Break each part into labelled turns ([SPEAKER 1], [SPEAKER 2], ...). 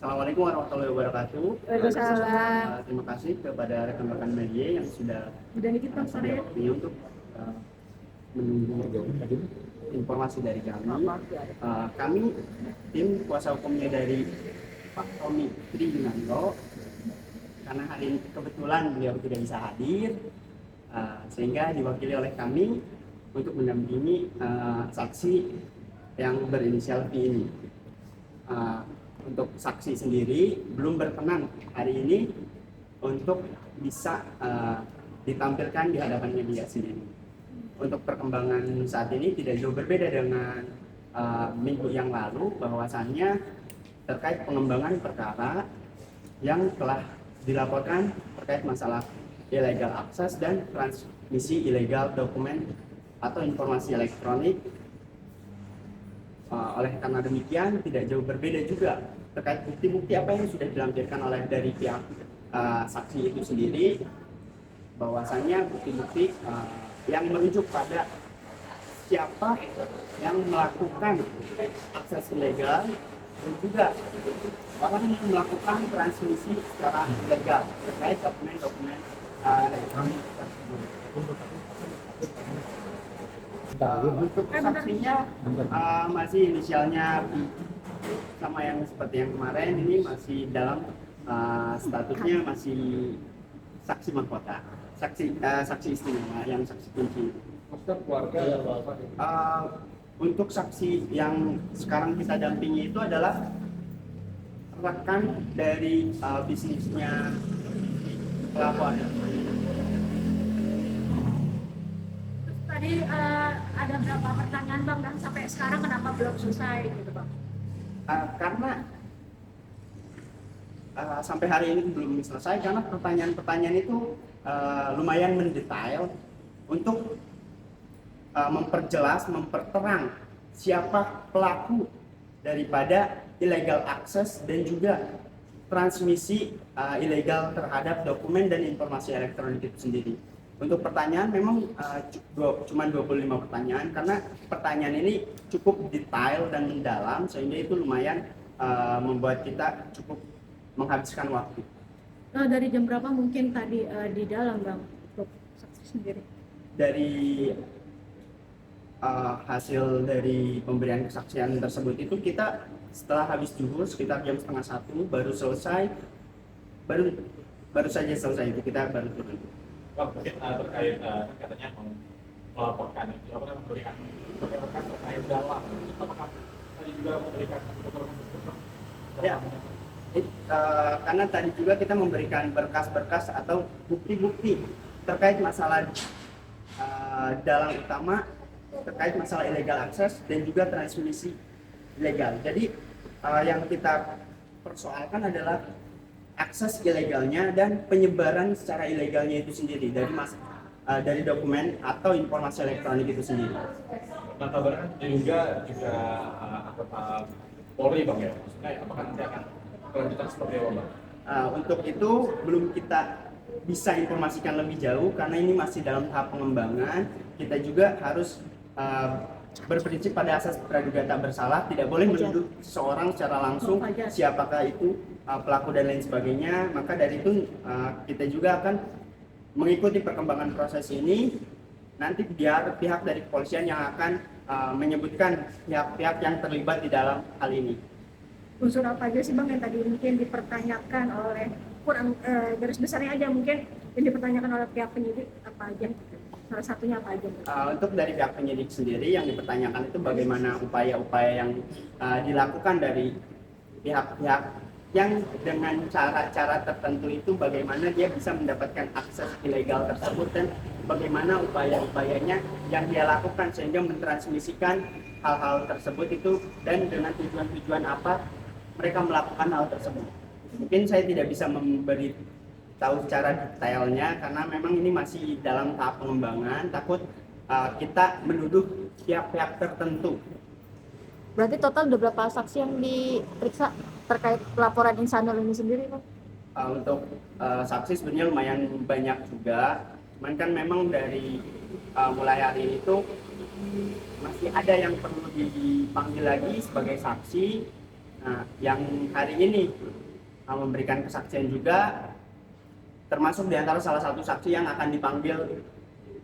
[SPEAKER 1] Assalamualaikum warahmatullahi wabarakatuh.
[SPEAKER 2] Waalaikumsalam.
[SPEAKER 1] Terima kasih kepada rekan-rekan media yang sudah
[SPEAKER 2] Udah dikit Bang,
[SPEAKER 1] sedia
[SPEAKER 2] sorry.
[SPEAKER 1] waktunya untuk menunggu informasi dari kami. Kami tim kuasa hukumnya dari Pak Tommy Trijunanto, karena hari ini kebetulan beliau tidak bisa hadir, sehingga diwakili oleh kami untuk mendampingi saksi yang berinisial V ini. Untuk saksi sendiri belum berkenan hari ini untuk bisa ditampilkan di hadapan media sendiri. Untuk perkembangan saat ini tidak jauh berbeda dengan minggu yang lalu, bahwasannya terkait pengembangan perkara yang telah dilaporkan terkait masalah illegal access dan transmisi ilegal dokumen atau informasi elektronik. Oleh karena demikian tidak jauh berbeda juga terkait bukti-bukti apa yang sudah dilampirkan oleh dari pihak saksi itu sendiri, bahwasannya bukti-bukti yang merujuk pada siapa yang melakukan akses ilegal dan juga orang yang melakukan transmisi secara ilegal terkait dokumen-dokumen elektronik tersebut. Untuk saksinya masih inisialnya sama yang seperti yang kemarin, ini masih dalam statusnya masih saksi mahkota, saksi istimewa yang saksi kunci. Untuk saksi yang sekarang kita dampingi itu adalah rekan dari bisnisnya pelapor.
[SPEAKER 2] Tadi ada berapa pertanyaan Bang, dan sampai sekarang kenapa belum selesai gitu Bang?
[SPEAKER 1] Karena sampai hari ini belum selesai karena pertanyaan-pertanyaan itu lumayan mendetail untuk memperjelas, memperterang siapa pelaku daripada illegal access dan juga transmisi ilegal terhadap dokumen dan informasi elektronik itu sendiri. Untuk pertanyaan memang cuma 25 pertanyaan, karena pertanyaan ini cukup detail dan mendalam sehingga itu lumayan membuat kita cukup menghabiskan waktu.
[SPEAKER 2] Dari jam berapa mungkin tadi di dalam Bang untuk saksi sendiri?
[SPEAKER 1] Dari hasil dari pemberian kesaksian tersebut itu kita setelah habis zuhur sekitar jam 12:30 baru selesai, baru saja selesai itu kita baru turun.
[SPEAKER 3] Mungkin terkait katanya melaporkan itu, apa memberikan terkait dalam, apakah tadi juga memberikan
[SPEAKER 1] ya, karena tadi juga kita memberikan berkas-berkas atau bukti-bukti terkait masalah dalang utama, terkait masalah illegal access dan juga transmisi ilegal. Jadi yang kita persoalkan adalah akses ilegalnya dan penyebaran secara ilegalnya itu sendiri dari dokumen atau informasi elektronik itu sendiri.
[SPEAKER 3] Nah, kabarnya juga anggota Polri Bang ya, maksudnya apakah nanti akan kelanjutan seperti apa Bang?
[SPEAKER 1] Untuk itu belum kita bisa informasikan lebih jauh karena ini masih dalam tahap pengembangan. Kita juga harus berprinsip pada asas praduga tak bersalah, tidak boleh menuduh seseorang secara langsung siapakah itu pelaku dan lain sebagainya. Maka dari itu kita juga akan mengikuti perkembangan proses ini. Nanti biar pihak dari kepolisian yang akan menyebutkan pihak-pihak yang terlibat di dalam hal ini.
[SPEAKER 2] Unsur apa aja sih Bang yang tadi mungkin dipertanyakan oleh, kurang garis besarnya aja mungkin yang dipertanyakan oleh pihak penyidik apa aja? Salah satunya apa aja?
[SPEAKER 1] Untuk dari pihak penyidik sendiri yang dipertanyakan itu bagaimana upaya-upaya yang dilakukan dari pihak-pihak yang dengan cara-cara tertentu itu, bagaimana dia bisa mendapatkan akses ilegal tersebut dan bagaimana upaya-upayanya yang dia lakukan sehingga mentransmisikan hal-hal tersebut itu dan dengan tujuan-tujuan apa mereka melakukan hal tersebut. Mungkin saya tidak bisa memberi tahu secara detailnya karena memang ini masih dalam tahap pengembangan, takut kita menuduh pihak-pihak tertentu.
[SPEAKER 4] Berarti total ada berapa saksi yang diperiksa terkait laporan Insanul ini sendiri, Pak?
[SPEAKER 1] Untuk saksi sebenarnya lumayan banyak juga, cuman kan memang dari mulai hari ini tuh masih ada yang perlu dipanggil lagi sebagai saksi. Nah, yang hari ini memberikan kesaksian juga termasuk di antara salah satu saksi yang akan dipanggil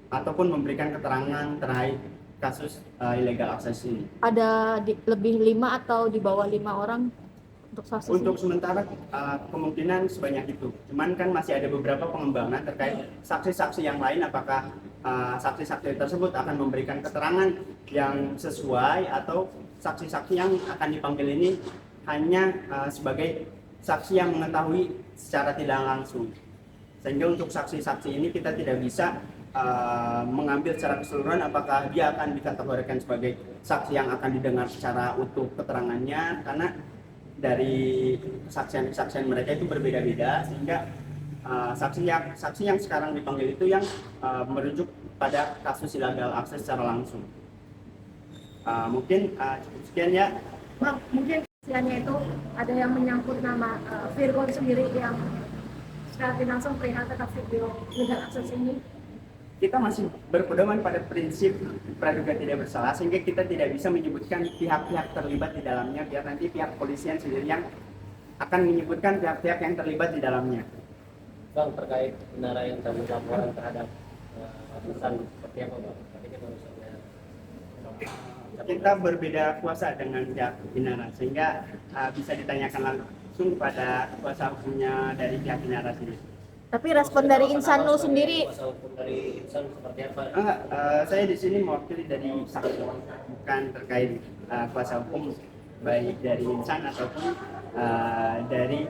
[SPEAKER 1] ataupun memberikan keterangan terkait kasus illegal access ini.
[SPEAKER 4] Ada lebih 5 atau di bawah 5 orang untuk saksi?
[SPEAKER 1] Untuk sementara kemungkinan sebanyak itu. Cuman kan masih ada beberapa pengembangan terkait saksi-saksi yang lain, apakah saksi-saksi tersebut akan memberikan keterangan yang sesuai atau saksi-saksi yang akan dipanggil ini hanya sebagai saksi yang mengetahui secara tidak langsung. Sehingga untuk saksi-saksi ini kita tidak bisa mengambil secara keseluruhan apakah dia akan dikategorikan sebagai saksi yang akan didengar secara utuh keterangannya, karena dari kesaksian-kesaksian mereka itu berbeda-beda, sehingga saksi yang sekarang dipanggil itu yang merujuk pada kasus illegal access secara langsung. Mungkin cukup sekian ya.
[SPEAKER 2] Bang, mungkin kesaksiannya itu ada yang menyangkut nama Virgon sendiri yang secara tidak langsung perihal tentang video illegal access ini.
[SPEAKER 1] Kita masih berpedoman pada prinsip praduga tidak bersalah, sehingga kita tidak bisa menyebutkan pihak-pihak terlibat di dalamnya, biar nanti pihak polisian sendiri yang akan menyebutkan pihak-pihak yang terlibat di dalamnya.
[SPEAKER 5] Bang, terkait Inara yang tadi laporan terhadap Insan seperti apa Bang? Tadi kan urusannya
[SPEAKER 1] Kita berbeda kuasa dengan pihak Inara, sehingga bisa ditanyakan langsung pada kuasa hukumnya dari pihak Inara sendiri.
[SPEAKER 4] Tapi respon dari Insanu sendiri,
[SPEAKER 5] kuasa hukum dari Insan seperti apa?
[SPEAKER 1] Saya di sini mewakili dari saksi, bukan terkait kuasa hukum baik dari Insan ataupun dari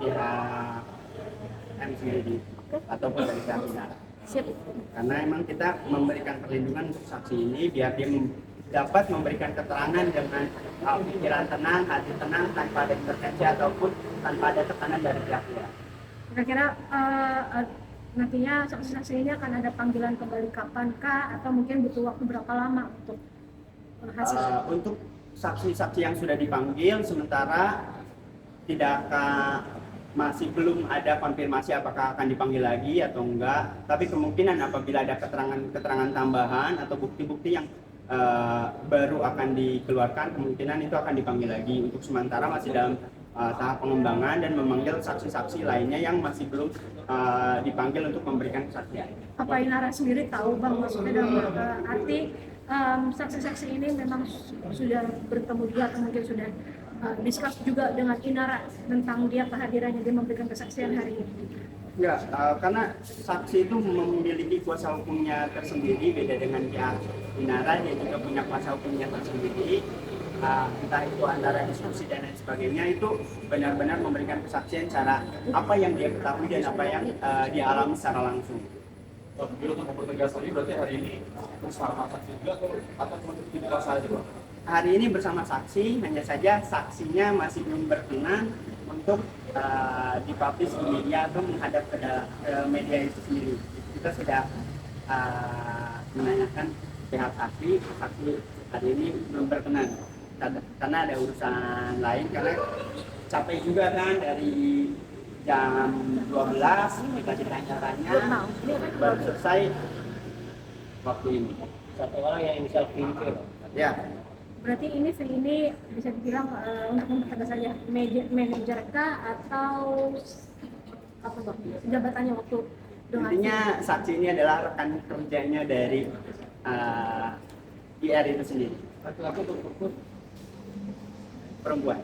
[SPEAKER 1] pihak M sendiri ataupun dari pihak Inara.
[SPEAKER 4] sip.
[SPEAKER 1] Karena emang kita memberikan perlindungan untuk saksi ini biar dia dapat memberikan keterangan dengan pikiran tenang, hati tenang, tanpa ada intervensi ataupun tanpa ada tekanan dari pihak dia.
[SPEAKER 2] Kira-kira nantinya saksi-saksi ini akan ada panggilan kembali kapankah atau mungkin butuh waktu berapa lama untuk hasil?
[SPEAKER 1] Untuk saksi-saksi yang sudah dipanggil sementara masih belum ada konfirmasi apakah akan dipanggil lagi atau enggak, tapi kemungkinan apabila ada keterangan tambahan atau bukti-bukti yang baru akan dikeluarkan, kemungkinan itu akan dipanggil lagi. Untuk sementara masih dalam tahap pengembangan dan memanggil saksi-saksi lainnya yang masih belum dipanggil untuk memberikan kesaksian.
[SPEAKER 2] Apa Inara sendiri tahu Bang, maksudnya dalam arti saksi-saksi ini memang sudah bertemu juga atau mungkin sudah discuss juga dengan Inara tentang dia kehadirannya dia memberikan kesaksian hari ini?
[SPEAKER 1] Enggak, karena saksi itu memiliki kuasa hukumnya tersendiri, beda dengan pihak Inara, dia juga punya kuasa hukumnya tersendiri. Entah itu antara diskusi dan lain sebagainya, itu benar-benar memberikan kesaksian cara apa yang dia ketahui dan apa yang dia alami secara langsung.
[SPEAKER 3] Jadi untuk mempertegas lagi berarti hari ini bersama saksi juga atau cuma di kuasa aja Bang?
[SPEAKER 1] Hari ini bersama saksi, hanya saja saksinya masih belum berkenan untuk dipublish di media atau menghadap ke media itu sendiri. Kita sudah menanyakan pihak saksi hari ini belum berkenan karena ada urusan lain, karena capek juga kan dari jam 12 kita ditanya-tanya baru selesai waktu ini.
[SPEAKER 5] Satu orang yang inisial V itu ya Bang?
[SPEAKER 1] Ya,
[SPEAKER 2] Berarti ini bisa dibilang untuk mempertegas saja manajer kah atau apa Bang? Jabatannya waktu dengan
[SPEAKER 1] intinya saksi ini adalah rekan kerjanya dari IR itu sendiri.
[SPEAKER 3] Laki-laki untuk
[SPEAKER 1] Perempuan.